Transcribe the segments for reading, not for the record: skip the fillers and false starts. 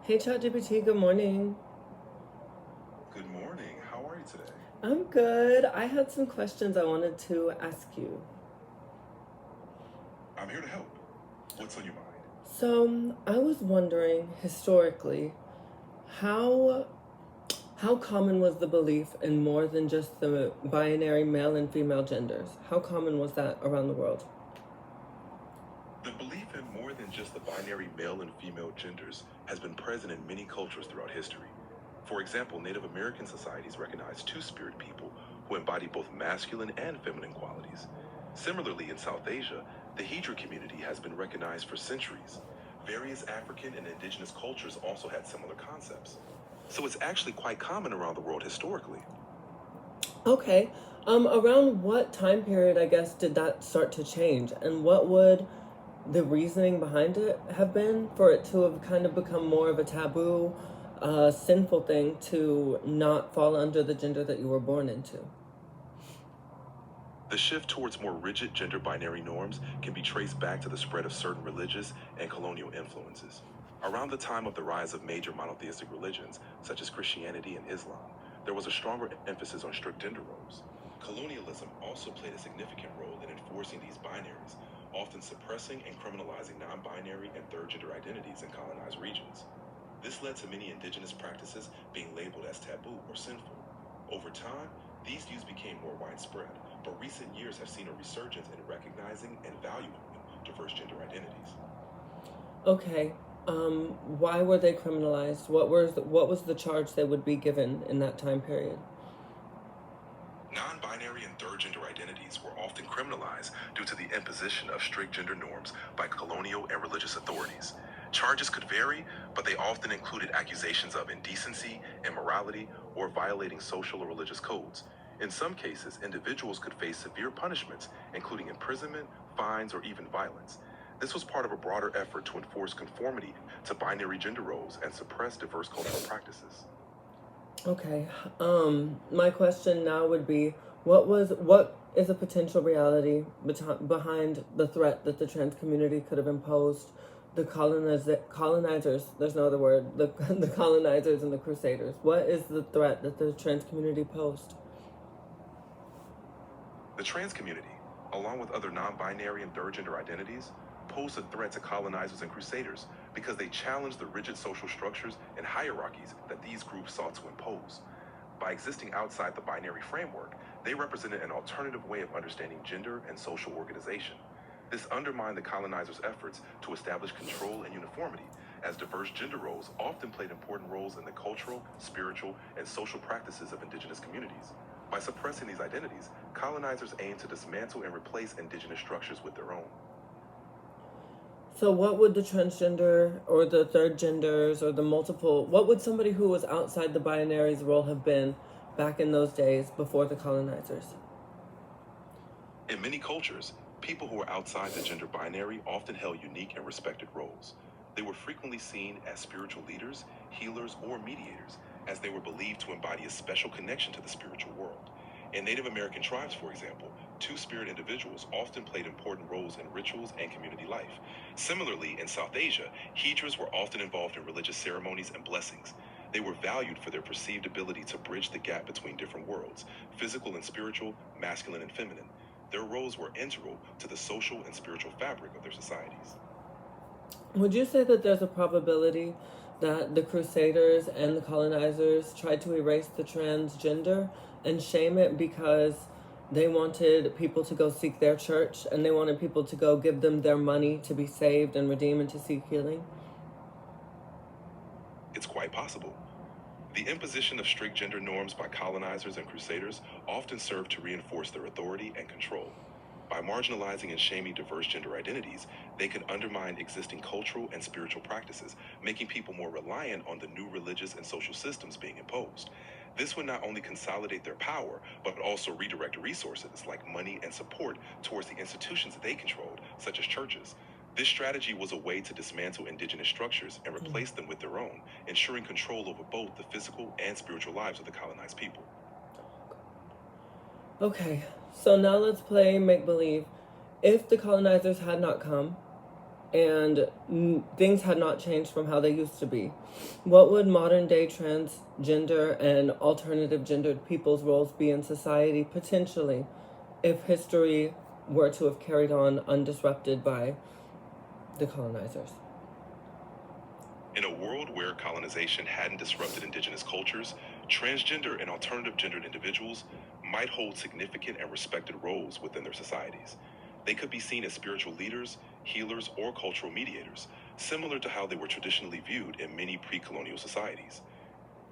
Hey ChatGPT, good morning. Good morning. How are you today? I'm good. I had some questions I wanted to ask you. I'm here to help. What's on your mind? I was wondering historically, how how common was the belief in more than just the binary male and female genders? How common was that around the world? The belief in more than just the binary male and female genders has been present in many cultures throughout history. For example, Native American societies recognize two-spirit people who embody both masculine and feminine qualities. Similarly, in South Asia, the Hijra community has been recognized for centuries. Various African and indigenous cultures also had similar concepts. So it's actually quite common around the world historically. Okay. Around what time period, I guess, did that start to change? And what would the reasoning behind it have been for it to have kind of become more of a taboo, sinful thing to not fall under the gender that you were born into? The shift towards more rigid gender binary norms can be traced back to the spread of certain religious and colonial influences. Around the time of the rise of major monotheistic religions, such as Christianity and Islam, there was a stronger emphasis on strict gender roles. Colonialism also played a significant role in enforcing these binaries, often suppressing and criminalizing non binary and third gender identities in colonized regions. This led to many indigenous practices being labeled as taboo or sinful. Over time, these views became more widespread, but recent years have seen a resurgence in recognizing and valuing diverse gender identities. Okay. Why were they criminalized? What was the charge they would be given in that time period? Non binary and third gender identities were often criminalized due to the imposition of strict gender norms by colonial and religious authorities. Charges could vary, but they often included accusations of indecency, immorality, or violating social or religious codes. In some cases, individuals could face severe punishments, including imprisonment, fines, or even violence. This was part of a broader effort to enforce conformity to binary gender roles and suppress diverse cultural practices. Okay. My question now would be, what is a potential reality behind the threat that the trans community could have imposed colonizers, there's no other word, the colonizers and the crusaders? What is the threat that the trans community posed? The trans community, along with other non binary and third gender identities, pose a threat to colonizers and crusaders because they challenge the rigid social structures and hierarchies that these groups sought to impose. By existing outside the binary framework, they represented an alternative way of understanding gender and social organization. This undermined the colonizers' efforts to establish control and uniformity, as diverse gender roles often played important roles in the cultural, spiritual, and social practices of indigenous communities. By suppressing these identities, colonizers aimed to dismantle and replace indigenous structures with their own. So, what would the transgender or the third genders or the multiple, what would somebody who was outside the binaries role have been back in those days before the colonizers? In many cultures, people who were outside the gender binary often held unique and respected roles. They were frequently seen as spiritual leaders, healers, or mediators, as they were believed to embody a special connection to the spiritual world. In Native American tribes, for example, two spirit individuals often played important roles in rituals and community life. Similarly, in South Asia, Hijras were often involved in religious ceremonies and blessings. They were valued for their perceived ability to bridge the gap between different worlds, physical and spiritual, masculine and feminine. Their roles were integral to the social and spiritual fabric of their societies. Would you say that there's a probability that the crusaders and the colonizers tried to erase the transgender and shame it because they wanted people to go seek their church and they wanted people to go give them their money to be saved and redeem and to seek healing? It's quite possible. The imposition of strict gender norms by colonizers and crusaders often served to reinforce their authority and control. By marginalizing and shaming diverse gender identities, they could undermine existing cultural and spiritual practices, making people more reliant on the new religious and social systems being imposed. This would not only consolidate their power, but also redirect resources like money and support towards the institutions they controlled, such as churches. This strategy was a way to dismantle indigenous structures and replace them with their own, ensuring control over both the physical and spiritual lives of the colonized people. Okay, so now let's play make believe. If the colonizers had not come, and things had not changed from how they used to be. What would modern day transgender and alternative gendered people's roles be in society potentially if history were to have carried on undisrupted by the colonizers? In a world where colonization hadn't disrupted indigenous cultures, transgender and alternative gendered individuals might hold significant and respected roles within their societies. They could be seen as spiritual leaders, healers, or cultural mediators, similar to how they were traditionally viewed in many pre-colonial societies.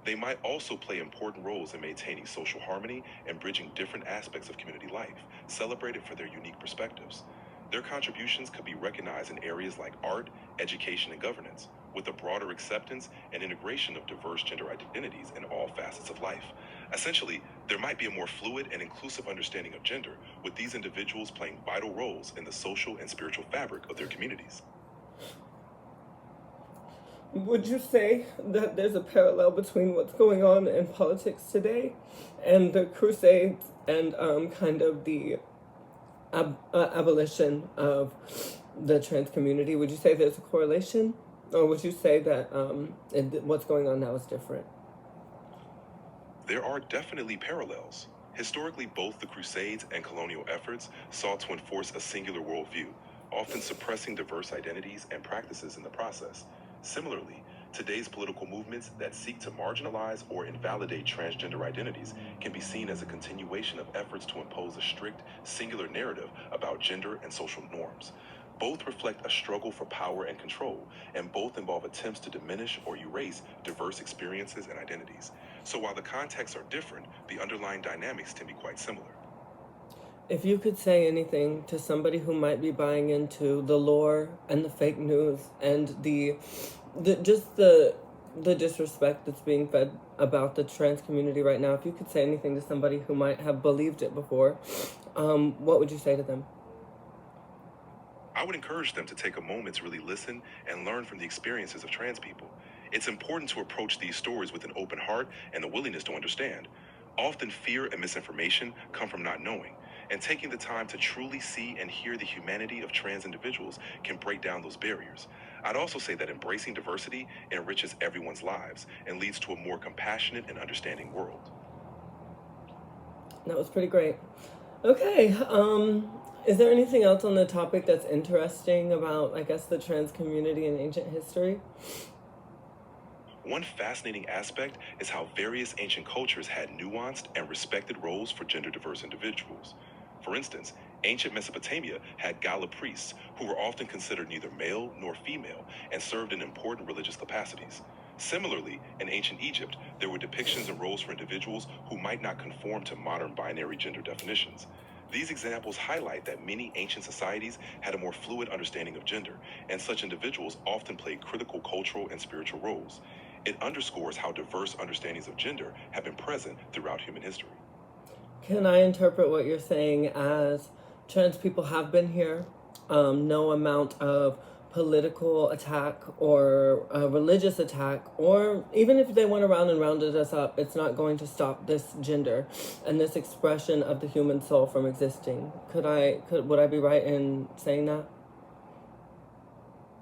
They might also play important roles in maintaining social harmony and bridging different aspects of community life, celebrated for their unique perspectives. Their contributions could be recognized in areas like art, education, and governance, with a broader acceptance and integration of diverse gender identities in all facets of life. Essentially, there might be a more fluid and inclusive understanding of gender, with these individuals playing vital roles in the social and spiritual fabric of their communities. Would you say that there's a parallel between what's going on in politics today and the Crusades and kind of the abolition of the trans community? Would you say there's a correlation? Or would you say that what's going on now is different? There are definitely parallels. Historically, both the Crusades and colonial efforts sought to enforce a singular worldview, often suppressing diverse identities and practices in the process. Similarly, today's political movements that seek to marginalize or invalidate transgender identities can be seen as a continuation of efforts to impose a strict, singular narrative about gender and social norms. Both reflect a struggle for power and control, and both involve attempts to diminish or erase diverse experiences and identities. So while the contexts are different, the underlying dynamics can be quite similar. If you could say anything to somebody who might be buying into the lore and the fake news and the disrespect that's being fed about the trans community right now, if you could say anything to somebody who might have believed it before, what would you say to them? I would encourage them to take a moment to really listen and learn from the experiences of trans people. It's important to approach these stories with an open heart and the willingness to understand. Often fear and misinformation come from not knowing, and taking the time to truly see and hear the humanity of trans individuals can break down those barriers. I'd also say that embracing diversity enriches everyone's lives and leads to a more compassionate and understanding world. That was pretty great. Okay, is there anything else on the topic that's interesting about, I guess, the trans community in ancient history? One fascinating aspect is how various ancient cultures had nuanced and respected roles for gender diverse individuals. For instance, ancient Mesopotamia had Gala priests who were often considered neither male nor female and served in important religious capacities. Similarly, in ancient Egypt, there were depictions and roles for individuals who might not conform to modern binary gender definitions. These examples highlight that many ancient societies had a more fluid understanding of gender, and such individuals often played critical cultural and spiritual roles. It underscores how diverse understandings of gender have been present throughout human history. Can I interpret what you're saying as trans people have been here? No amount of political attack or religious attack, or even if they went around and rounded us up, it's not going to stop this gender and this expression of the human soul from existing. Would I be right in saying that?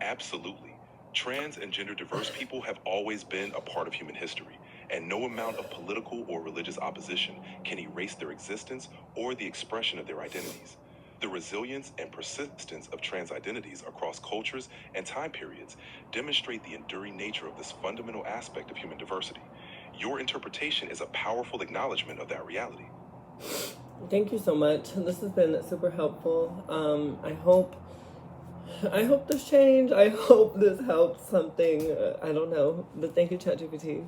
Absolutely. Trans and gender diverse people have always been a part of human history, and no amount of political or religious opposition can erase their existence or the expression of their identities. The resilience and persistence of trans identities across cultures and time periods demonstrate the enduring nature of this fundamental aspect of human diversity. Your interpretation is a powerful acknowledgement of that reality. Thank you so much. This has been super helpful. I hope this change. I hope this helps something. I don't know. But thank you, ChatGPT.